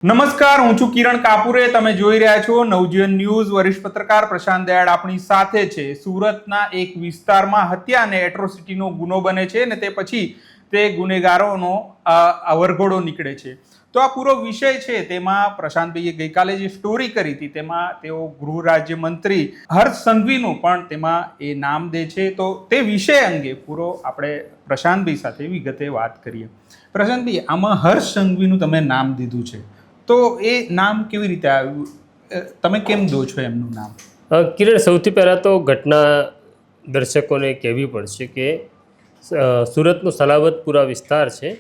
નમસ્કાર, હું છું કિરણ કાપુરે. તમે જોઈ રહ્યા છો નવજીવન ન્યૂઝ. વરિષ્ઠ પત્રકાર પ્રશાંત દયાળ આપણી સાથે છે. સુરતના એક વિસ્તારમાં હત્યા અને એટ્રોસિટીનો ગુનો બને છે અને તે પછી તે ગુનેગારોનો વરઘોડો નીકળે છે. તો આ પૂરો વિષય છે તેમાં પ્રશાંતભાઈએ ગઈકાલે જે સ્ટોરી કરી હતી તેમાં તેઓ ગૃહ રાજ્ય મંત્રી હર્ષ સંઘવીનું પણ તેમાં એ નામ દે છે. તો તે વિષય અંગે પૂરો આપણે પ્રશાંતભાઈ સાથે વિગતે વાત કરીએ. પ્રશાંતભાઈ, આમાં હર્ષ સંઘવીનું તમે નામ દીધું છે, તો એ નામ કેવી રીતે આવ્યું? તમે કેમ દો છો એમનું નામ? કિરણ, સૌથી પહેલાં તો ઘટના દર્શકોને કહેવી પડશે કે સુરતનો સલાબતપુરા વિસ્તાર છે,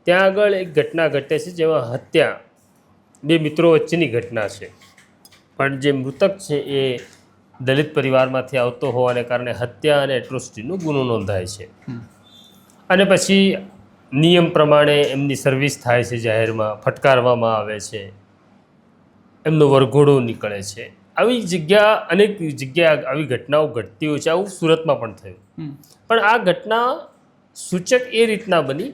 ત્યાં આગળ એક ઘટના ઘટે છે જેમાં હત્યા, બે મિત્રો વચ્ચેની ઘટના છે. પણ જે મૃતક છે એ દલિત પરિવારમાંથી આવતો હોવાને કારણે હત્યા અને એટ્રોસિટીનો ગુનો નોંધાય છે. અને પછી નિયમ પ્રમાણે એમની સર્વિસ થાય છે, જાહેરમાં ફટકારવામાં આવે છે, એમનો વરઘોડો નીકળે છે. આવી જગ્યા, અનેક જગ્યા આવી ઘટનાઓ ઘટતી હોય છે. આવું સુરતમાં પણ થયું. પણ આ ઘટના સૂચક એ રીતના બની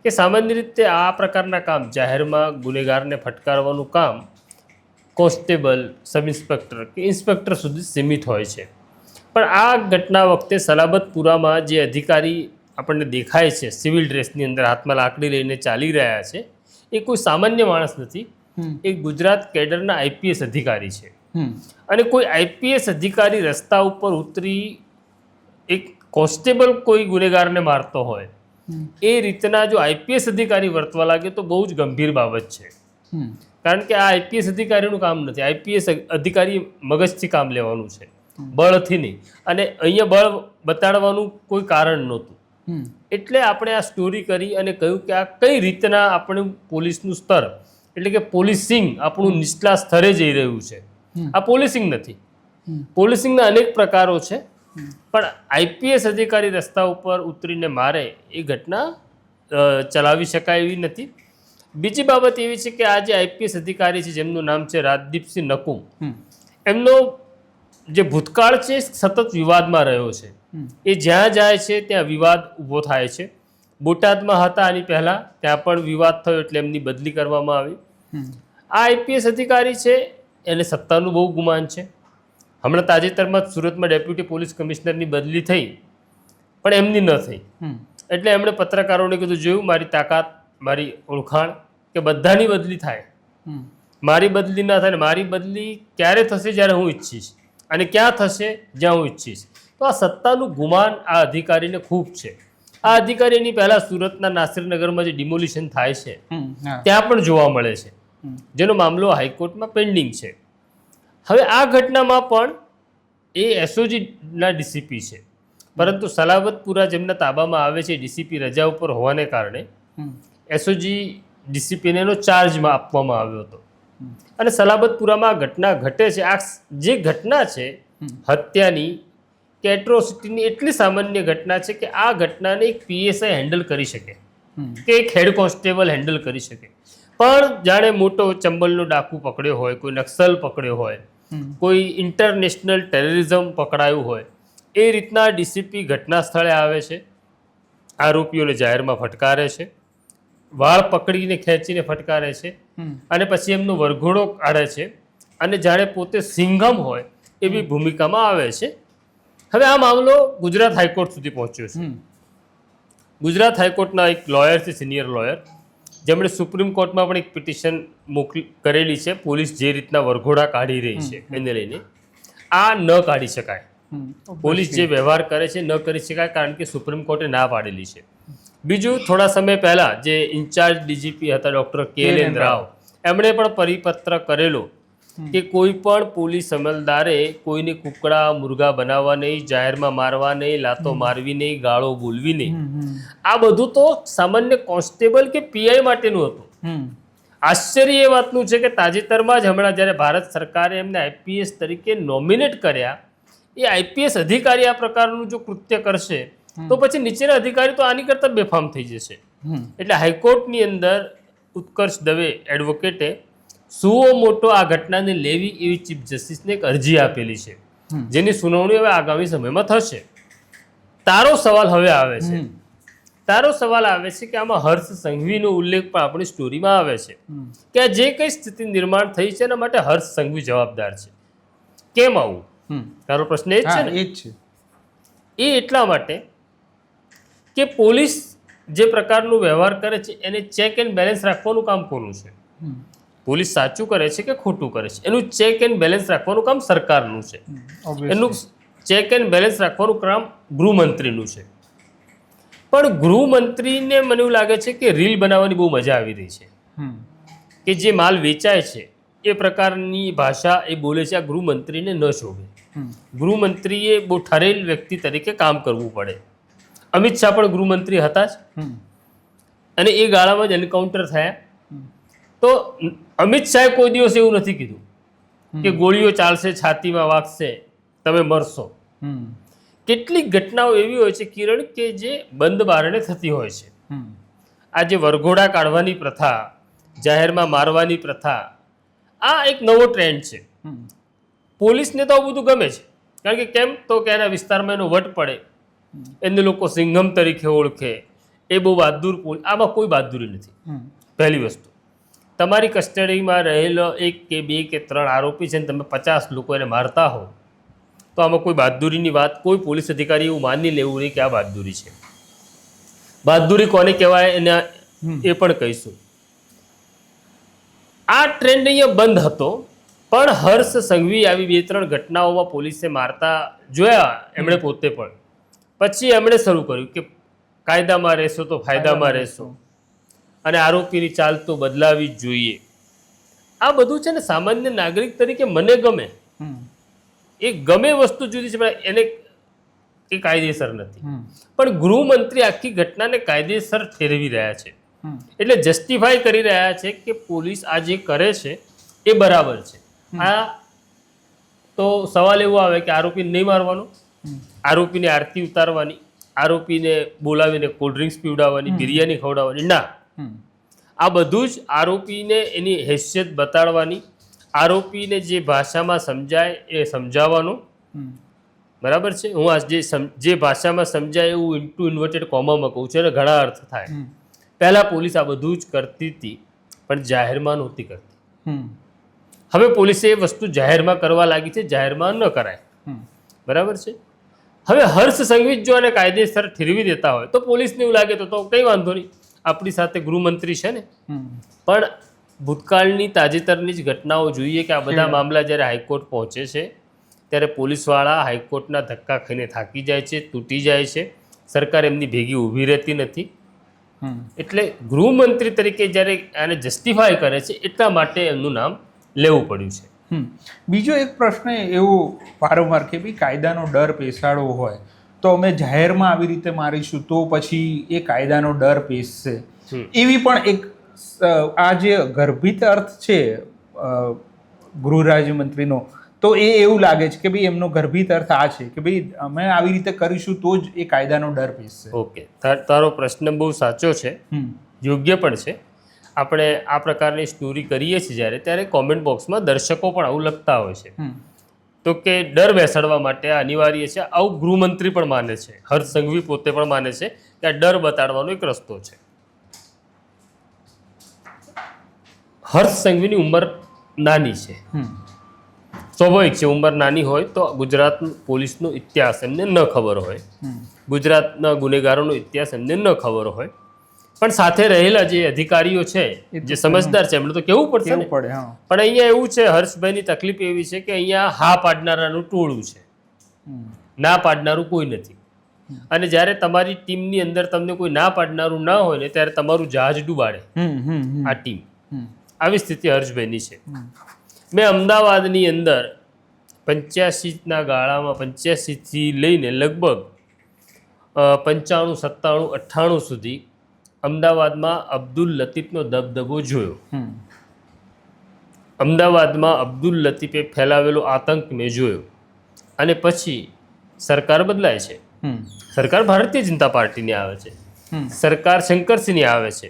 કે સામાન્ય રીતે આ પ્રકારના કામ, જાહેરમાં ગુનેગારને ફટકારવાનું કામ કોન્સ્ટેબલ, સબ ઇન્સ્પેક્ટર કે ઇન્સ્પેક્ટર સુધી સીમિત હોય છે. પણ આ ઘટના વખતે સલાબતપુરામાં જે અધિકારી આપણને દેખાય છે સિવિલ ડ્રેસની અંદર હાથમાં લાકડી લઈને ચાલી રહ્યા છે, એ કોઈ સામાન્ય માણસ નથી. એ ગુજરાત કેડરના આઈપીએસ અધિકારી છે. અને કોઈ આઈપીએસ અધિકારી રસ્તા ઉપર ઉતરી એક કોન્સ્ટેબલ કોઈ ગુનેગારને મારતો હોય એ રીતના જો આઈપીએસ અધિકારી વર્તવા લાગે તો બહુ જ ગંભીર બાબત છે. કારણ કે આ આઈપીએસ અધિકારીનું કામ નથી. આઈપીએસ અધિકારી મગજથી કામ લેવાનું છે, બળથી નહીં. અને અહીંયા બળ બતાડવાનું કોઈ કારણ નહોતું. એટલે આપણે આ સ્ટોરી કરી અને કહ્યું કે આ કઈ રીતના આપણું પોલીસનું સ્તર, એટલે કે પોલીસિંગ આપણું નીચલા સ્તરે જઈ રહ્યું છે. આ પોલીસિંગ નથી. પોલીસિંગના અનેક પ્રકારો છે, પણ આઈપીએસ અધિકારી રસ્તા ઉપર ઉતરીને મારે એ ઘટના ચલાવી શકાય એવી નથી. બીજી બાબત એવી છે કે આ જે આઈપીએસ અધિકારી છે જેમનું નામ છે રાજદીપસિંહ નકુમ, એમનો જે ભૂતકાળ છે સતત વિવાદમાં રહ્યો છે. એ જ્યાં જાય છે ત્યાં વિવાદ ઊભો થાય છે. બોટાદમાં હતા આની પહેલાં, ત્યાં પણ વિવાદ થયો એટલે એમની બદલી કરવામાં આવી. આ આઈપીએસ અધિકારી છે એને સત્તાનું બહુ ગુમાન છે. હમણાં તાજેતરમાં જ સુરતમાં ડેપ્યુટી પોલીસ કમિશનરની બદલી થઈ, પણ એમની ન થઈ. એટલે એમણે પત્રકારોને કીધું, જોયું મારી તાકાત, મારી ઓળખાણ, કે બધાની બદલી થાય, મારી બદલી ના થાય. મારી બદલી ક્યારે થશે? જ્યારે હું ઈચ્છીશ. અને ક્યાં થશે? જ્યાં હું ઈચ્છીશ. તો આ સત્તાનું ગુમાન આ અધિકારીને ખૂબ છે. આ અધિકારીની પહેલાં સુરતના નાસિરનગરમાં જે ડિમોલિશન થાય છે ત્યાં પણ જોવા મળે છે, જેનો મામલો હાઈકોર્ટમાં પેન્ડિંગ છે. હવે આ ઘટનામાં પણ એ એસઓજીના ડીસીપી છે, પરંતુ સલાબતપુરા જેમના તાબામાં આવે છે ડીસીપી રજા ઉપર હોવાને કારણે એસઓજી ડીસીપીને એનો ચાર્જમાં આપવામાં આવ્યો હતો. અને સલાબતપુરામાં આ ઘટના ઘટે છે. આ જે ઘટના છે હત્યાની કે એટ્રોસિટીની, એટલી સામાન્ય ઘટના છે કે આ ઘટનાને એક પીએસઆઈ હેન્ડલ કરી શકે, કે એક હેડ કોન્સ્ટેબલ હેન્ડલ કરી શકે. પણ જાણે મોટો ચંબલનો ડાકુ પકડ્યો હોય, કોઈ નક્સલ પકડ્યો હોય, કોઈ ઇન્ટરનેશનલ ટેરરિઝમ પકડાયું હોય, એ રીતના ડીસીપી ઘટના સ્થળે આવે છે, આરોપીઓને જાહેરમાં ફટકારે છે, વાળ પકડીને ખેંચીને ફટકારે છે, અને પછી એમનો વરઘોડો કાઢે છે, અને જાણે પોતે સિંઘમ હોય એવી ભૂમિકામાં આવે છે. હવે આ મામલો ગુજરાત હાઈકોર્ટ સુધી પહોંચ્યો છે. ગુજરાત હાઈકોર્ટના એક લોયર છે, સિનિયર લોયર, જેમણે સુપ્રીમ કોર્ટમાં પણ એક પિટિશન કરેલી છે. પોલીસ જે રીતના વરઘોડા કાઢી રહી છે એને લઈને આ ન કાઢી શકાય. પોલીસ જે વ્યવહાર કરે છે ન કરી શકાય, કારણ કે સુપ્રીમ કોર્ટે ના પાડેલી છે. બીજું, થોડા સમય પહેલાં જે ઇન્ચાર્જ ડીજીપી હતા ડૉક્ટર કે.એલ. રાવ, એમણે પણ પરિપત્ર કરેલો કે કોઈ પણ પોલીસ અમલદારે કોઈને કુકડા મુર્ગા બનાવવા નહીં, જાહેરમાં મારવા નહીં, લાતો મારવી નહીં, ગાળો બોલવી નહીં. આ બધું તો સામાન્ય કોન્સ્ટેબલ કે પીઆઈ માટેનું હતું. આશ્ચર્ય એ વાતનું છે કે તાજેતરમાં જ હમણાં જ્યારે ભારત સરકારે એમને આઈપીએસ તરીકે નોમિનેટ કર્યા, એ આઈપીએસ અધિકારી આ પ્રકારનું જો કૃત્ય કરશે તો પછી નીચેના અધિકારી તો આની કરતાં બેફામ થઈ જશે. એટલે હાઈકોર્ટની અંદર ઉત્કર્ષ દવે એડવોકેટે સુઓ મોટો આ ઘટનાને લેવી એવી ચીફ જસ્ટિસને એક અરજી આપેલી છે, જેની સુનાવણી હવે આગામી સમયમાં થશે. તારો સવાલ હવે આવે છે તારો સવાલ આવે છે કે આમાં હર્ષ સંઘવીનો ઉલ્લેખ પણ આપણી સ્ટોરીમાં આવે છે કે આ જે કઈ સ્થિતિ નિર્માણ થઈ છે એના માટે હર્ષ સંઘવી જવાબદાર છે. કેમ આવું? તારો પ્રશ્ન એ જ છે ને? એ જ છે. એ એટલા માટે કે પોલીસ જે પ્રકારનું વ્યવહાર કરે છે એને ચેક એન્ડ બેલેન્સ રાખવાનું કામ કોનું છે? પોલીસ સાચું કરે છે કે ખોટું કરે છે એનું ચેક એન્ડ બેલેન્સ રાખવાનું કામ સરકારનું છે. એનું ચેક એન્ડ બેલેન્સ રાખવાનું કામ ગૃહમંત્રીનું છે. પણ ગૃહમંત્રીને મને એવું લાગે છે કે રીલ બનાવવાની બહુ મજા આવી રહી છે કે જે માલ વેચાય છે એ પ્રકારની ભાષા એ બોલે છે. આ ગૃહમંત્રીને ન શોભે. ગૃહમંત્રીએ બહુ ઠરેલ વ્યક્તિ તરીકે કામ કરવું પડે. અમિત શાહ પણ ગૃહમંત્રી હતા જ અને એ ગાળામાં જ એન્કાઉન્ટર થયા. તો અમિત શાહે કોઈ દિવસ એવું નથી કીધું કે ગોળીઓ ચાલશે, છાતીમાં વાગશે, તમે મરશો. કેટલીક ઘટનાઓ એવી હોય છે કિરણ કે જે બંધ બારણે થતી હોય છે. આ જે વરઘોડા કાઢવાની પ્રથા, જાહેરમાં મારવાની પ્રથા, આ એક નવો ટ્રેન્ડ છે. પોલીસને તો આવું બધું ગમે છે કારણ કે કેમ તો કે એના વિસ્તારમાં એનો વટ પડે, એને લોકો સિંઘમ તરીકે ઓળખે, એ બહુ બહાદુર. આમાં કોઈ બહાદુરી નથી. પહેલી વસ્તુ, તમારી કસ્ટડીમાં રહેલો 1 કે 2 કે 3 આરોપી છે ને તમે 50 લોકો એને મારતા હો તો આમાં કોઈ બહાદુરીની વાત કોઈ પોલીસ અધિકારી એવું માની લેવું નહીં કે આ બહાદુરી છે. બહાદુરી કોને કહેવાય એને એ પણ કહીશું. આ ટ્રેન્ડ અહીંયા બંધ હતો પણ હર્ષ સંઘવી આવી 2-3 ઘટનાઓમાં પોલીસે મારતા જોયા એમણે પોતે પણ. પછી એમણે શરૂ કર્યું કે કાયદામાં રહેશો તો ફાયદામાં રહેશો અને આરોપીની ચાલ તો બદલાવી જ જોઈએ. આ બધું છે ને સામાન્ય નાગરિક તરીકે મને ગમે. એ ગમે વસ્તુ જુદી છે પણ એને એ કાયદેસર નથી. પણ ગૃહમંત્રી આખી ઘટનાને કાયદેસર ઠેરવી રહ્યા છે. એટલે જસ્ટિફાઈ કરી રહ્યા છે કે પોલીસ આ જે કરે છે એ બરાબર છે. આ તો સવાલ એવો આવે કે આરોપીને નહીં મારવાનો, આરોપીને આરતી ઉતારવાની, આરોપીને બોલાવીને કોલ્ડ ડ્રિંક્સ પીવડાવવાની, બિરયાની ખવડાવવાની? ના, આ બધું જ આરોપીને એની હેસિયત બતાડવાની, આરોપીને જે ભાષામાં સમજાય એ સમજાવવાનું. બરાબર છે? હું આ જે ભાષામાં સમજાય એવું ઇન્વર્ટેડ કોમામાં કહું છું અને ઘણા અર્થ થાય. પહેલાં પોલીસ આ બધું જ કરતી હતી પણ જાહેરમાં નહોતી કરતી. હવે પોલીસે એ વસ્તુ જાહેરમાં કરવા લાગી છે, જાહેરમાં ન કરાય. બરાબર છે? હવે હર્ષ સંઘવી જો આને કાયદેસર ઠેરવી દેતા હોય તો પોલીસને એવું લાગે તો કંઈ વાંધો નહીં, આપણી સાથે ગૃહમંત્રી છે ને. પણ ભૂતકાળની તાજેતરની જ ઘટનાઓ જોઈએ કે આ બધા મામલા જ્યારે હાઈકોર્ટ પહોંચે છે ત્યારે પોલીસવાળા હાઈકોર્ટના ધક્કા ખાઈને થાકી જાય છે, તૂટી જાય છે. સરકાર એમની ભેગી ઊભી રહેતી નથી. એટલે ગૃહમંત્રી તરીકે જ્યારે આને જસ્ટિફાય કરે છે એટલા માટે એમનું નામ લેવું પડ્યું છે. બીજો એક પ્રશ્ન એવો વારંવાર કે ભાઈ કાયદાનો ડર પેસાડવો હોય તો અમે જાહેરમાં આવી રીતે મારીશું તો પછી એ કાયદાનો ડર પેસશે, એવી પણ એક આ જે ગર્ભિત અર્થ છે ગૃહ રાજ્યમંત્રીનો, તો એ એવું લાગે છે કે ભાઈ એમનો ગર્ભિત અર્થ આ છે કે ભાઈ અમે આવી રીતે કરીશું તો જ એ કાયદાનો ડર પેસશે. ઓકે, તારો પ્રશ્ન બહુ સાચો છે, યોગ્ય પણ છે. આપણે આ પ્રકારની સ્ટોરી કરીએ છીએ જ્યારે ત્યારે કોમેન્ટ બોક્સમાં દર્શકો પણ આવું લખતા હોય છે તો કે ડર બેસાડવા માટે આ અનિવાર્ય છે. આવું ગૃહમંત્રી પણ માને છે, હર્ષ સંઘવી પોતે પણ માને છે કે આ ડર બતાડવાનો એક રસ્તો છે. હર્ષ સંઘવીની ઉંમર નાની છે, સ્વાભાવિક છે. ઉંમર નાની હોય તો ગુજરાત પોલીસનો ઇતિહાસ એમને ન ખબર હોય, ગુજરાતના ગુનેગારોનો ઇતિહાસ એમને ન ખબર હોય. પણ સાથે રહેલા જે અધિકારીઓ છે જે સમજદાર છે એમણે તો કેવું પડશે ને. પણ અહીંયા એવું છે, હર્ષભાઈની તકલીફ એવી છે કે અહીંયા હા પાડનારાનું ટોળું છે, ના પાડનારું કોઈ નથી. અને જ્યારે તમારી ટીમની અંદર તમને કોઈ ના પાડનારું ના હોય ને ત્યારે તમારું જહાજ ડૂબાડે આ ટીમ. આવી સ્થિતિ હર્ષભાઈની છે. મેં અમદાવાદની અંદર 85ના ગાળામાં 85થી લઈને લગભગ 95, 97, 98 સુધી અમદાવાદમાં અબ્દુલ લતીફનો દબદબો જોયો. અમદાવાદમાં અબ્દુલ લતીફે ફેલાવેલો આતંક મેં જોયો. અને પછી સરકાર બદલાય છે, સરકાર ભારતીય જનતા પાર્ટીની આવે છે, સરકાર શંકરસિંહની આવે છે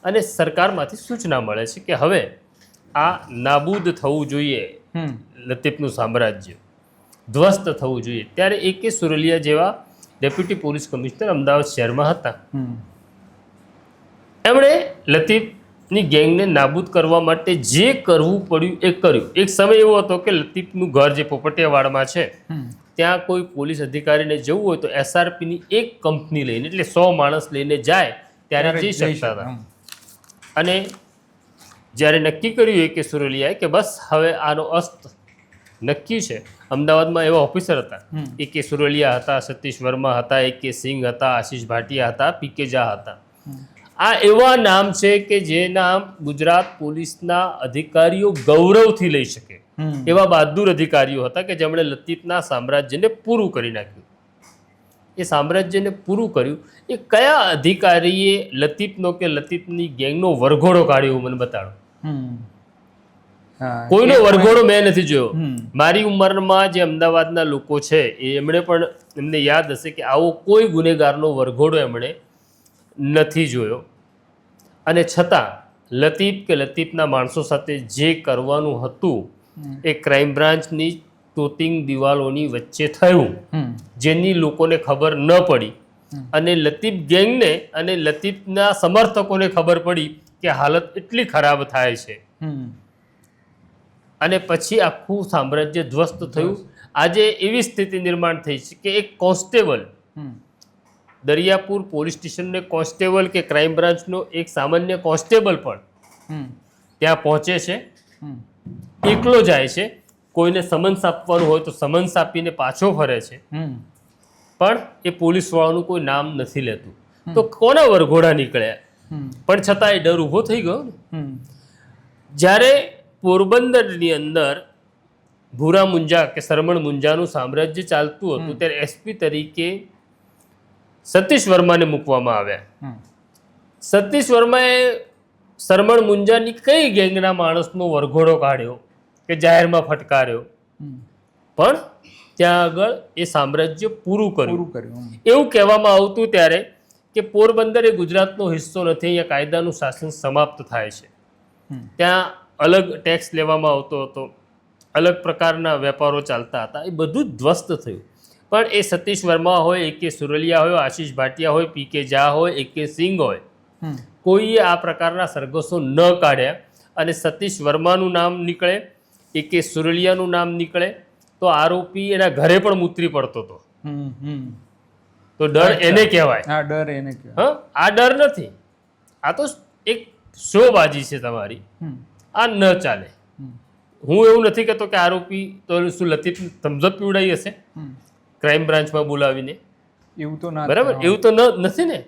અને સરકારમાંથી સૂચના મળે છે કે હવે આ નાબૂદ થવું જોઈએ, લતીફનું સામ્રાજ્ય ધ્વસ્ત થવું જોઈએ. ત્યારે AK સુરલિયા જેવા ડેપ્યુટી પોલીસ કમિશનર અમદાવાદ શહેરમાં હતા. એમણે લતીફની ગેંગને નાબૂદ કરવા માટે જે કરવું પડ્યું એ કર્યું. એક સમય એવો હતો કે લતીફનું ઘર જે પોપટિયાવાડમાં છે ત્યાં કોઈ પોલીસ અધિકારીને જવું હોય તો SRPની એક કંપની લઈને એટલે 100 માણસ લઈને જાય ત્યારે જઈ શકતા હતા. અને જ્યારે નક્કી કર્યું કે સુરેલિયાએ કે બસ હવે આનો અસ્ત નક્કી છે. અમદાવાદમાં એવા ઓફિસર હતા, AK સુરેલિયા હતા, સતીશ વર્મા હતા, AK સિંઘ હતા, આશીષ ભાટિયા હતા, PK ઝા હતા. આ એવા નામ છે કે જે નામ ગુજરાત પોલીસના અધિકારીઓ ગૌરવથી લઈ શકે એવા બહાદુર અધિકારીઓ હતા કે જેમણે લતીફના સામ્રાજ્યને પૂરું કરી નાખ્યું. એ સામ્રાજ્યને પૂરું કર્યું એ કયા અધિકારીએ લતીફનો કે લતીફની ગેંગનો વરઘોડો કાઢ્યો મને બતાડો. કોઈનો વરઘોડો મેં નથી જોયો. મારી ઉંમરમાં જે અમદાવાદના લોકો છે એમણે પણ એમને યાદ હશે કે આવો કોઈ ગુનેગારનો વરઘોડો એમણે નથી જોયો. અને છતાં લતીફ કે લતીફના માણસો સાથે જે કરવાનું હતું એ ક્રાઇમ બ્રાન્ચની તોતિંગ દિવાલોની વચ્ચે થયું, જેની લોકોને ખબર ન પડી. અને લતીફ ગેંગને અને લતીફના સમર્થકોને ખબર પડી કે હાલત એટલી ખરાબ થાય છે અને પછી આખું સામ્રાજ્ય ધ્વસ્ત થયું. આજે એવી સ્થિતિ નિર્માણ થઈ છે કે એક કોન્સ્ટેબલ દરિયાપુર પોલીસ સ્ટેશનને કોન્સ્ટેબલ કે ક્રાઇમ બ્રાન્ચનો એક સામાન્ય કોન્સ્ટેબલ પણ ત્યાં પહોંચે છે, એકલો જાય છે. કોઈને સમન્સ આપવાનું હોય તો સમન્સ આપીને પાછો ફરે છે, પણ એ પોલીસવાળાનું કોઈ નામ નથી લેતું. તો કોના વરઘોડા નીકળ્યા? પણ છતાં એ ડર ઊભો થઈ ગયો ને. જ્યારે પોરબંદરની અંદર ભૂરા મુંજા કે સરમણ મુંજાનું સામ્રાજ્ય ચાલતું હતું ત્યારે SP તરીકે સતીશ વર્માને મૂકવામાં આવ્યા. સતીશ વર્માએ સરમણ મુંજાની કઈ ગેંગના માણસનો વરઘોડો કાઢ્યો કે જાહેરમાં ફટકાર્યો, પણ ત્યાં આગળ એ સામ્રાજ્ય પૂરું કર્યું. એવું કહેવામાં આવતું ત્યારે કે પોરબંદર એ ગુજરાતનો હિસ્સો નથી, અહીંયા કાયદાનું શાસન સમાપ્ત થાય છે. ત્યાં અલગ ટેક્સ લેવામાં આવતો હતો, અલગ પ્રકારના વેપારો ચાલતા હતા. એ બધું જ ધ્વસ્ત થયું. પણ એ સતીશ વર્મા હોય, AK સુરેલિયા હોય, આશીષ ભાટિયા હોય, PK ઝા હોય, AK સિંઘ હોય, કોઈએ આ પ્રકારના સરઘસો ન કાઢ્યા. અને સતીશ વર્માનું નામ નીકળે, AK સુરેલિયાનું નામ નીકળે તો આરોપી એના ઘરે પણ ઉતરી પડતો હતો. તો ડર એને કહેવાય. આ ડર નથી, આ તો એક શોબાજી છે તમારી. આ ન ચાલે. હું એવું નથી કહેતો કે આરોપી તો શું લતીફ થમ્સઅપ પીવડાવી હશે ક્રાઇમ બ્રાન્ચમાં બોલાવીને, એવું તો ના, બરાબર, એવું તો નથી ને.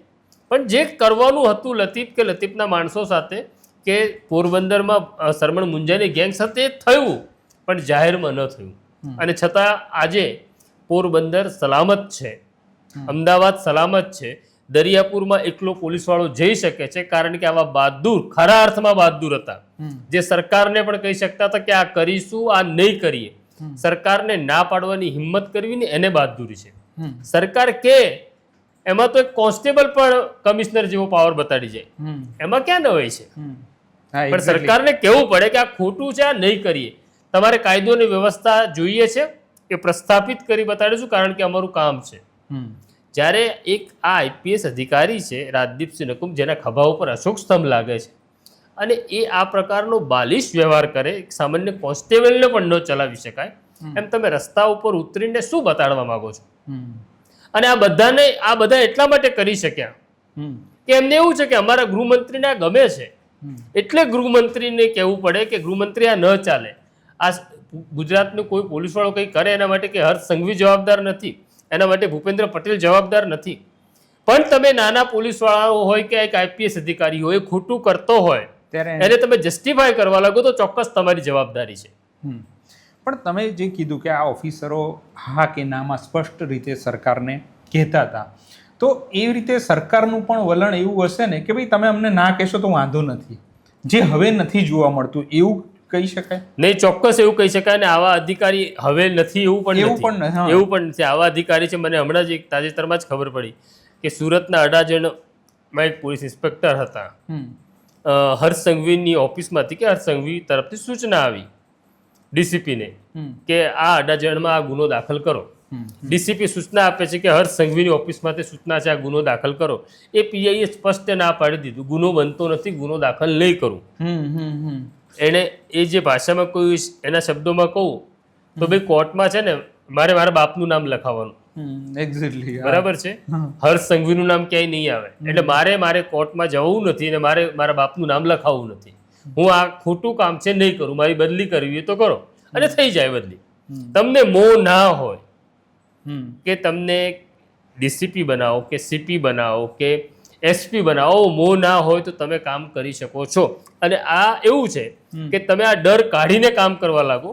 પણ જે કરવાનું હતું લતીફ કે લતીફના માણસો સાથે કે પોરબંદરમાં સરમણ મુંજાની ગેંગ સાથે થયું, પણ જાહેરમાં ન થયું. અને છતાં આજે પોરબંદર સલામત છે, અમદાવાદ સલામત છે. દરિયાપુરમાં એકલો પોલીસવાળો જઈ શકે છે કારણ કે આવા બહાદુર, ખરા અર્થમાં બહાદુર હતા, જે સરકારને પણ કહી શકતા હતા કે આ કરીશું, આ નહીં કરીએ. સરકારને ના પાડવાની હિંમત કરવી ને એને બહાદુરી છે. સરકાર કે એમાં તો એક કોન્સ્ટેબલ પણ કમિશનર જેવો પાવર બતાડી જાય, એમાં ક્યાં નવાઈ છે? પણ સરકારને કહેવું પડે કે આ ખોટું છે, આ નહીં કરીએ. તમારે કાયદોની વ્યવસ્થા જોઈએ છે એ પ્રસ્થાપિત કરી બતાડીશું કારણ કે અમારું કામ છે. જ્યારે એક આ IPS અધિકારી છે રાજદીપસિંહ નકુમ, જેના ખભા ઉપર અશોક સ્તંભ લાગે છે, અને એ આ પ્રકારનો બાલિશ વ્યવહાર કરે, એક સામાન્ય કોન્સ્ટેબલને પણ ન ચલાવી શકાય એમ તમે રસ્તા ઉપર ઉતરીને શું બતાડવા માંગો છો? અને આ બધા એટલા માટે કરી શક્યા કે એમને એવું છે કે અમારા ગૃહમંત્રીને આ ગમે છે, એટલે ગૃહમંત્રીને કહેવું પડે કે ગૃહમંત્રી આ ન ચાલે. આ ગુજરાતનું કોઈ પોલીસવાળો કંઈ કરે એના માટે કે હર્ષ સંઘવી જવાબદાર નથી, એના માટે ભૂપેન્દ્ર પટેલ જવાબદાર નથી. પણ તમે નાના પોલીસવાળાઓ હોય કે એક IPS અધિકારી હોય, ખોટું કરતો હોય એને તમે જસ્ટિફાય કરવા લાગો તો ચોક્કસ તમારી જવાબદારી છે. પણ તમે જે કીધું કે આ ઓફિસરો હા કે નામાં સ્પષ્ટ રીતે સરકારને કહેતા હતા, તો એવી રીતે સરકારનું પણ વલણ એવું હશે ને કે ભાઈ તમે અમને ના કહેશો તો વાંધો નથી, જે હવે નથી જોવા મળતું એવું કહી શકાય? નહીં, ચોક્કસ એવું કહી શકાય. ને આવા અધિકારી હવે નથી એવું પણ નથી. આવા અધિકારી છે. મને હમણાં જ એક તાજેતરમાં જ ખબર પડી કે સુરતના અડાજણમાં એક પોલીસ ઇન્સ્પેક્ટર હતા, હર્ષ સંઘવીની ઓફિસમાંથી કે હર્ષ સંઘવી તરફથી સૂચના આવી DCPને કે આ અડાજણમાં આ ગુનો દાખલ કરો. ડીસીપી સૂચના આપે છે કે હર્ષ સંઘવીની ઓફિસમાંથી સૂચના છે આ ગુનો દાખલ કરો, એ પીઆઈએ સ્પષ્ટ ના પાડી દીધું, ગુનો બનતો નથી, ગુનો દાખલ નહીં કરું. એને એ જે ભાષામાં કોઈ એના શબ્દોમાં કહું તો ભાઈ કોર્ટમાં છે ને મારે મારા બાપનું નામ લખાવવાનું, એક્ઝેક્ટલી બરાબર છે, હર્ષ સંઘવીનું નામ ક્યાંય નહીં આવે. એટલે મારે કોર્ટમાં જવું નથી અને મારે મારા બાપનું નામ લખાવવું નથી. હું આ ખોટું કામ છે નહીં કરું, મારી બદલી કરવી હોય તો કરો અને થઈ જાય બદલી. તમને મોહ ના હોય કે તમને ડીસીપી બનાવો કે સીપી બનાવો કે એસપી બનાવો, મોહ ના હોય તો તમે કામ કરી શકો છો. અને આ એવું છે કે તમે આ ડર કાઢીને કામ કરવા લાગો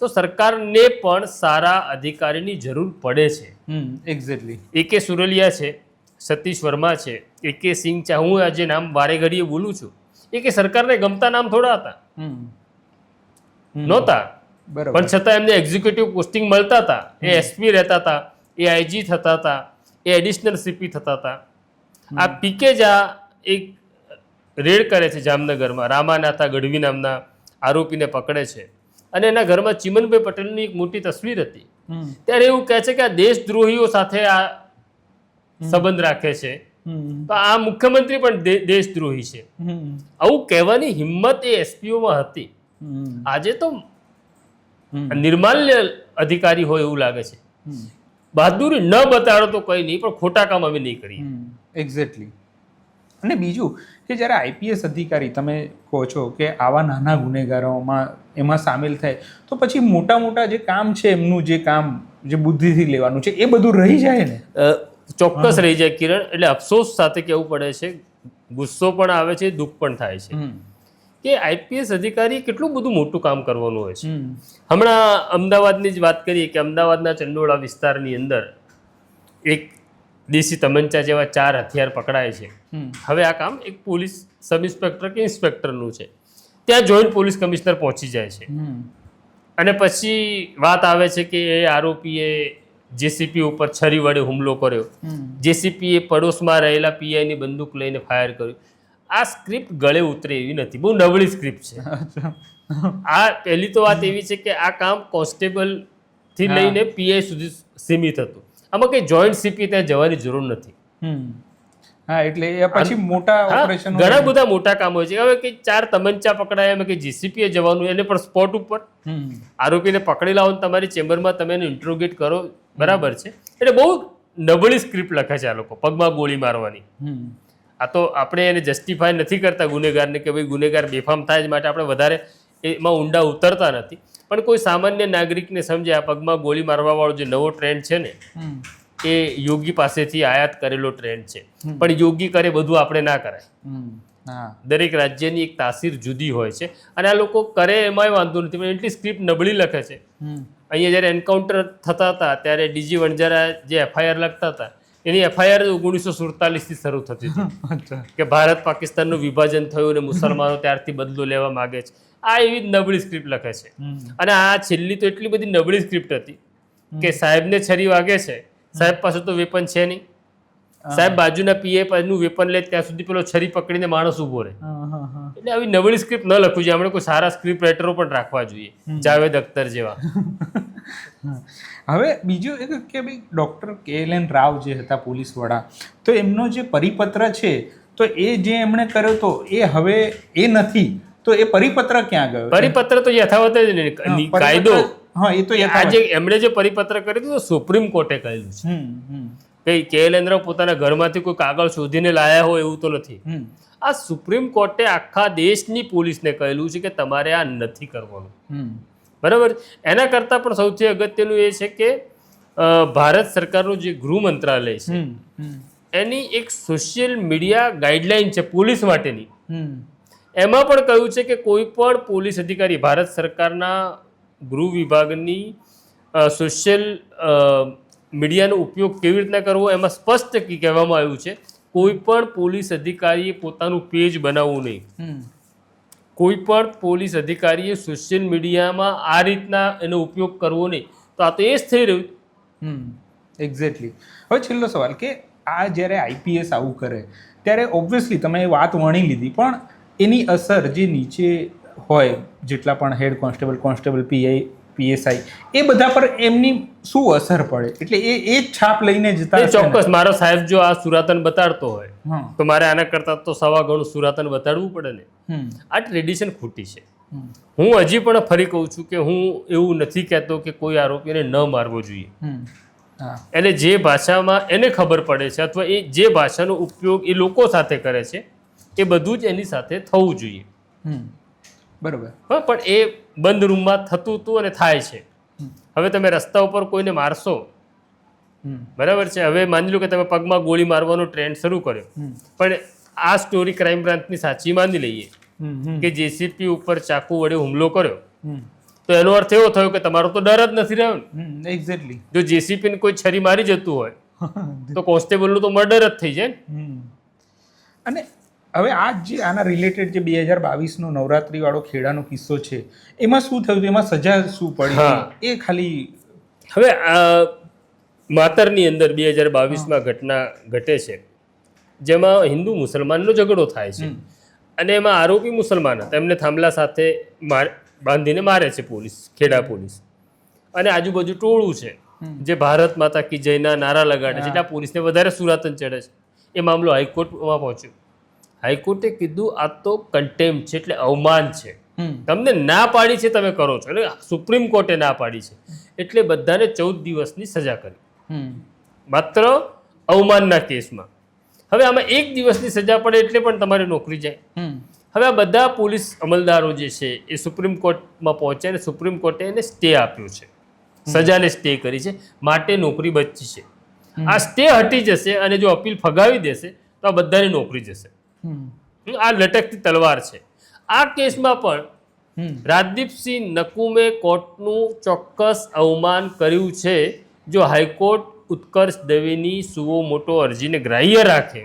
તો સરકારને પણ સારા અધિકારીની જરૂર પડે છે. એક્ઝેક્ટલી. A.K. સુરલિયા છે, સતીશ વર્મા છે, A.K. સિંહ છે, હું આજે નામ વારે ઘડીએ બોલું છું, એ કે સરકારને ગમતા નામ થોડા હતા, નહોતા, પણ છતાં એમને એક્ઝિક્યુટિવ પોસ્ટિંગ મળતા હતા. એ એસપી રહેતા હતા, એ આઈજી થતા હતા, એ એડિશનલ સીપી થતા હતા. આ પીકે ઝા એક રેડ કરે છે જામનગરમાં, રામાનાથા ગઢવી નામના આરોપીને પકડે છે અને એના ઘરમાં ચિમનભાઈ પટેલની એક મોટી તસવીર હતી. ત્યારે એવું કહે છે કે આ દેશદ્રોહીઓ સાથે આ સંબંધ રાખે છે, તો આ મુખ્યમંત્રી પણ દેશદ્રોહી છે. આવું કહેવાની હિંમત એ એસપીઓમાં હતી. આજે તો નિર્માલ્ય અધિકારી હોય એવું લાગે છે. બહાદુરી ન બતાડો તો કંઈ નહીં, પણ ખોટા કામ અમે નહીં કરીએ. એક્ઝેક્ટલી. અને બીજું કે જ્યારે આઈપીએસ અધિકારી તમે કહો છો કે આવા નાના ગુનેગારોમાં એમાં સામેલ થાય તો પછી મોટા મોટા જે કામ છે એમનું જે કામ જે બુદ્ધિથી લેવાનું છે એ બધું રહી જાય ને. ચોક્કસ રહી જાય કિરણ. એટલે અફસોસ સાથે કહેવું પડે છે, ગુસ્સો પણ આવે છે, દુઃખ પણ થાય છે કે આઈપીએસ અધિકારી કેટલું બધું મોટું કામ કરવાનું હોય છે. હમણાં અમદાવાદની જ વાત કરીએ કે અમદાવાદના ચંડોળા વિસ્તારની અંદર એક દેશી તમંચા જેવા 4 હથિયાર પકડાય છે. હવે આ કામ એક પોલીસ સબ ઇન્સ્પેક્ટર કે ઇન્સ્પેક્ટરનું છે. ત્યાં જોઈન્ટ પોલીસ કમિશનર પહોંચી જાય છે અને પછી વાત આવે છે કે એ આરોપીએ જેસીપી ઉપર છરી વડે હુમલો કર્યો, જેસીપીએ પડોશમાં રહેલા પીઆઈની બંદૂક લઈને ફાયર કર્યું. આ સ્ક્રિપ્ટ ગળે ઉતરે એવી નથી, બહુ નબળી સ્ક્રિપ્ટ છે. આ પહેલી તો વાત એવી છે કે આ કામ કોન્સ્ટેબલથી લઈને પીઆઈ સુધી સીમિત હતું. આમાં કંઈ જોઈન્ટ સીપી ત્યાં જવાની જરૂર નથી. હા, એટલે એ પછી મોટા ઓપરેશન ઘણા બધા મોટા કામ હોય છે. હવે કે 4 તમંચા પકડાય એમાં કે જીસીપીએ જવાનું, એને પણ સ્પોટ ઉપર આરોપીને પકડી લાવો, તમારી ચેમ્બરમાં તમે એને ઇન્ટ્રોગેટ કરો, બરાબર છે. એટલે બહુ નબળી સ્ક્રિપ્ટ લખે છે આ લોકો, પગમાં ગોળી મારવાની. આ તો આપણે એને જસ્ટિફાય નથી કરતા ગુનેગારને કે ભાઈ ગુનેગાર બેફામ થાય જ માટે આપણે વધારે એમાં ઊંડા ઉતરતા નથી, પણ કોઈ સામાન્ય નાગરિકને સમજે આ પગમાં ગોળી મારવાવાળો જે નવો ટ્રેન્ડ છે ને એ યોગી પાસેથી આયાત કરેલો ટ્રેન્ડ છે. પણ યોગી કરે બધું આપણે ના કરાય. દરેક રાજ્યની એક તાસીર જુદી હોય છે અને આ લોકો કરે એમાંય વાંધો નથી, પણ એટલી સ્ક્રિપ્ટ નબળી લખે છે. અહીંયા જ્યારે એન્કાઉન્ટર થતા હતા ત્યારે ડીજી વણજારા જે એફઆઈઆર લખતા હતા એની એફઆઈઆર 1947થી શરૂ થતી હતી કે ભારત પાકિસ્તાનનું વિભાજન થયું અને મુસલમાનો ત્યારથી બદલો લેવા માગે છે. આ એવી જ નબળી સ્ક્રિપ્ટ લખે છે. અને આ છેલ્લી તો એટલી બધી નબળી સ્ક્રિપ્ટ હતી કે સાહેબને છરી વાગે છે, સાહેબ પાસે તો વેપન છે નહીં, સાહેબ બાજુના પીએ પાસેનું વેપન લે ત્યાં સુધી પેલો છરી પકડીને માણસ ઊભો રહે. એટલે આવી નબળી સ્ક્રિપ્ટ ન લખવું જોઈએ. આપણે કોઈ સારા સ્ક્રિપ્ટ રાઇટરો પણ રાખવા જોઈએ, જાવેદ અખ્તર જેવા. હવે બીજું એક કે ભાઈ ડૉક્ટર KLN રાવ જે હતા પોલીસ વડા, તો એમનો જે પરિપત્ર છે તો એ જે એમણે કર્યો તો એ હવે એ નથી, તો એ પરિપત્ર ક્યાં ગયો? પરિપત્ર તો યથાવત જ નહીં, કાયદો. હા, એ તો આજે એમણે જે પરિપત્ર કર્યું હતું સુપ્રીમ કોર્ટે કહેલું છે કે KLN રાવ પોતાના ઘરમાંથી કોઈ કાગળ શોધીને લાયા હોય એવું તો નથી. આ સુપ્રીમ કોર્ટે આખા દેશની પોલીસને કહેલું છે કે તમારે આ નથી કરવાનું, બરાબર. એના કરતાં પણ સૌથી અગત્યનું એ છે કે ભારત સરકારનું જે ગૃહ મંત્રાલય છે એની એક સોશિયલ મીડિયા ગાઈડલાઈન છે પોલીસ માટેની. એમાં પણ કહ્યું છે કે કોઈ પણ પોલીસ અધિકારી ભારત સરકારના ગૃહ વિભાગની સોશિયલ મીડિયાનો ઉપયોગ કેવી રીતના કરવો એમાં સ્પષ્ટ કહેવામાં આવ્યું છે. કોઈ પણ પોલીસ અધિકારીએ પોતાનું પેજ બનાવવું નહીં, કોઈ પણ પોલીસ અધિકારીએ સોશિયલ મીડિયામાં આ રીતના એનો ઉપયોગ કરવો નહીં. તો આ તો એ જ થઈ રહ્યું. એક્ઝેક્ટલી. હવે છેલ્લો સવાલ કે આ જ્યારે આઈપીએસ આવું કરે ત્યારે ઓબ્વિયસલી તમે એ વાત વણી લીધી, પણ એની અસર જે નીચે હોય જેટલા પણ હેડ કોન્સ્ટેબલ, પીઆઈ, પીએસઆઈ, એ બધા પર એમની શું અસર પડે? એટલે એ જ છાપ લઈને જતા હશે ને? ચોક્કસ. મારો સાહેબ જો આ સુરાતન બતાડતો હોય હા. તો મારે આના કરતા તો સવા ગણું સુરાતન બતાડવું પડે ને. હમ. આ ટ્રેડિશન ખોટી છે. હમ. હું હજી પણ ફરી કહું છું કે હું એવું નથી કહેતો કે કોઈ આરોપીને ન મારવો જોઈએ. હમ. હા. એને જે ભાષામાં એને ખબર પડે છે અથવા એ જે ભાષાનો ઉપયોગ એ લોકો સાથે કરે છે એ બધું જ એની સાથે થવું જોઈએ. હમ. બરોબર. હા, પણ એ બંધ રૂમમાં થતું હતું અને થાય છે. હવે તમે રસ્તા ઉપર કોઈને મારશો, હમ. બરાબર છે, હવે માની લો કે તમે પગમાં ગોળી મારવાનો ટ્રેન્ડ શરૂ કર્યો, હમ. પણ આ સ્ટોરી ક્રાઇમ બ્રાન્ચની સાચી માની લઈએ હમ. કે જેસીપી ઉપર ચાકુ વડે હુમલો કર્યો, હમ. તો એનો અર્થ એવો થયો કે તમારો તો ડર જ નથી રહ્યો ને. હમ. એક્ઝેક્ટલી. જો જેસીપીને કોઈ છરી મારી જતું હોય તો કોન્સ્ટેબલનું તો મર્ડર જ થઈ જાય ને. હમ. અને હવે આ જે આના રિલેટેડ જે 2022નો નવરાત્રી વાળો ખેડાનો કિસ્સો છે, એમાં શું થયું? એમાં સજા શું પડી? હા. એ ખાલી હવે માતરની અંદર 2022માં ઘટના ઘટે છે જેમાં હિન્દુ મુસલમાનનો ઝઘડો થાય છે અને એમાં આરોપી મુસલમાન હતા, એમને થાંભલા સાથે બાંધીને મારે છે પોલીસ, ખેડા પોલીસ, અને આજુબાજુ ટોળું છે જે ભારત માતા કી જયના નારા લગાડે છે, એટલે આ પોલીસને વધારે સુરાતન ચડે છે. એ મામલો હાઈકોર્ટમાં પહોંચ્યો. હાઈકોર્ટે કીધું આ તો કન્ટેમ્પ્ટ છે, એટલે અવમાન છે, તમને ના પાડી છે તમે કરો છો, એટલે સુપ્રીમ કોર્ટે ના પાડી છે, એટલે બધાને 14 દિવસની સજા કરી માત્ર અવમાનના કેસમાં. હવે આમાં 1 દિવસની સજા પડે એટલે પણ તમારી નોકરી જાય. હવે આ બધા પોલીસ અમલદારો જે છે એ સુપ્રીમ કોર્ટમાં પહોંચ્યા અને સુપ્રીમ કોર્ટે એને સ્ટે આપ્યો છે, સજાને સ્ટે કરી છે, માટે નોકરી બચી છે. આ સ્ટે હટી જશે અને જો અપીલ ફગાવી દેશે તો આ બધાની નોકરી જશે. આ લટકતી તલવાર છે. આ કેસમાં પણ રાજદીપસિંહ નકુમે કોર્ટનું ચોક્કસ અવમાન કર્યું છે. જો હાઈકોર્ટ ઉત્કર્ષ દવેની સુઓ મોટો અરજીને ગ્રાહ્ય રાખે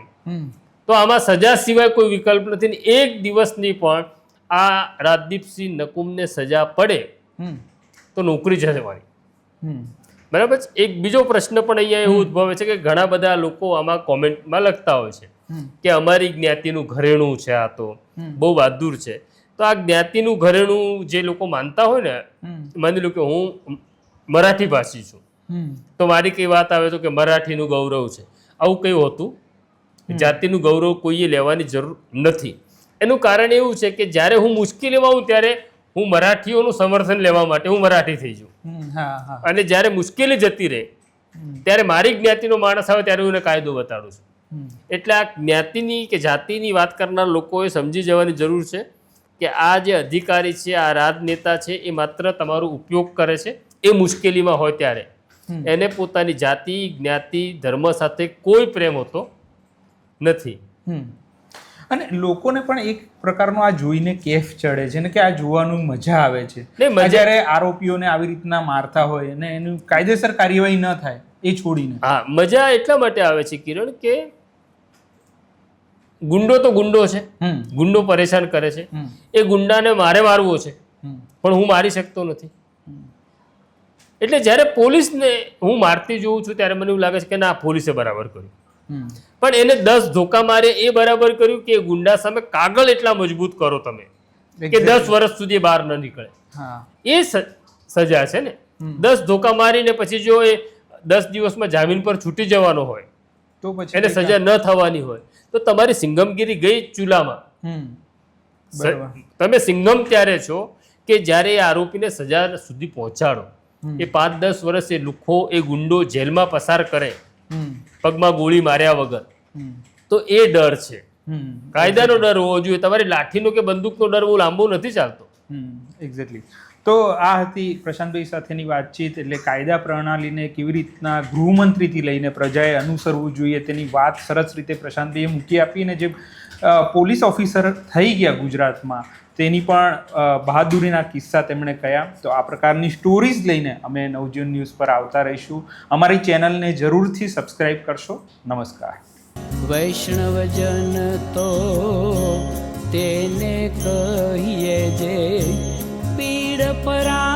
તો આમાં સજા સિવાય કોઈ વિકલ્પ નથી ને 1 દિવસની પણ આ રાજદીપસિંહ નકુમને સજા પડે તો નોકરી જવાની. બરાબર છે. એક બીજો પ્રશ્ન પણ અહીંયા એવું ઉદ્ભવે છે કે ઘણા બધા લોકો આમાં કોમેન્ટમાં લખતા હોય છે કે અમારી જ્ઞાતિનું ઘરેણું છે, આ તો બહુ બહાદુર છે. તો આ જ્ઞાતિનું ઘરેણું જે લોકો માનતા હોય ને, માની લો કે હું મરાઠી ભાષી છું તો મારી કઈ વાત આવે તો કે મરાઠીનું ગૌરવ છે, આવું કઈ હોતું. જાતિનું ગૌરવ કોઈએ લેવાની જરૂર નથી. એનું કારણ એવું છે કે જ્યારે હું મુશ્કેલીમાં આવું ત્યારે હું મરાઠીઓનું સમર્થન લેવા માટે હું મરાઠી થઈ જાઉં, અને જ્યારે મુશ્કેલી જતી રહે ત્યારે મારી જ્ઞાતિનો માણસ આવે ત્યારે હું એને કાયદો બતાડું છું. એટલે આ જ્ઞાતિની કે જાતિની વાત કરનાર લોકોએ સમજી જવાની જરૂર છે કે આ જે અધિકારી છે, આ રાજનેતા છે, એ માત્ર તમારો ઉપયોગ કરે છે એ મુશ્કેલીમાં હોય ત્યારે. એને પોતાની જાતિ, જ્ઞાતિ, ધર્મ સાથે કોઈ પ્રેમ હોતો નથી. અને લોકોને પણ એક પ્રકારનો આ જોઈને કેફ ચડે છે ને કે આ જોવાનું મજા આવે છે. જ્યારે આરોપીઓને આવી રીતના મારતા હોય અને એની કાયદેસર કાર્યવાહી ન થાય એ છોડીને. હા, મજા એટલા માટે આવે છે કિરણ કે ગુંડો તો ગુંડો છે, ગુંડો પરેશાન કરે છે, એ ગુંડાને મારે મારવો છે પણ હું મારી શકતો નથી. એટલે જ્યારે પોલીસને હું મારતી જોઉં છું ત્યારે મને એવું લાગે છે કે ના, પોલીસે બરાબર કર્યું. પણ એને 10 ધોકા મારે એ બરાબર કર્યું કે ગુંડા સામે કાગળ એટલા મજબૂત કરો તમે કે 10 વર્ષ સુધી બહાર ન નીકળે. એ સજા છે ને. 10 ધોકા મારીને પછી જો એ 10 દિવસમાં જામીન પર છૂટી જવાનો હોય તો પછી એને સજા ન થવાની હોય તો તમારી સિંઘમગીરી ગઈ ચૂલામાં. તમે સિંઘમ ત્યારે છો કે જ્યારે એ આરોપીને સજા સુધી પહોંચાડો. એ 5-10 વર્ષ એ લુખ્ખો, એ ગુંડો જેલમાં પસાર કરે પગમાં ગોળી માર્યા વગર, તો એ ડર છે. કાયદાનો ડર હોવો જોઈએ. તમારી લાઠીનો કે બંદૂકનો ડર બહુ લાંબો નથી ચાલતો. એક્ઝેક્ટલી. તો આ હતી પ્રશાંતભાઈ સાથેની વાતચીત. એટલે કાયદા પ્રણાલીને કેવી રીતના ગૃહમંત્રીથી લઈને પ્રજાએ અનુસરવું જોઈએ તેની વાત સરસ રીતે પ્રશાંતભાઈએ મૂકી આપી. અને જે પોલીસ ઓફિસર થઈ ગયા ગુજરાતમાં તેની પણ બહાદુરીના કિસ્સા તેમણે કહ્યા. તો આ પ્રકારની સ્ટોરીઝ લઈને અમે નવજીવન ન્યૂઝ પર આવતા રહીશું. અમારી ચેનલને જરૂરથી સબસ્ક્રાઇબ કરશો. નમસ્કાર. વૈષ્ણવજન તો તેને કહીએ જે પીડ પરા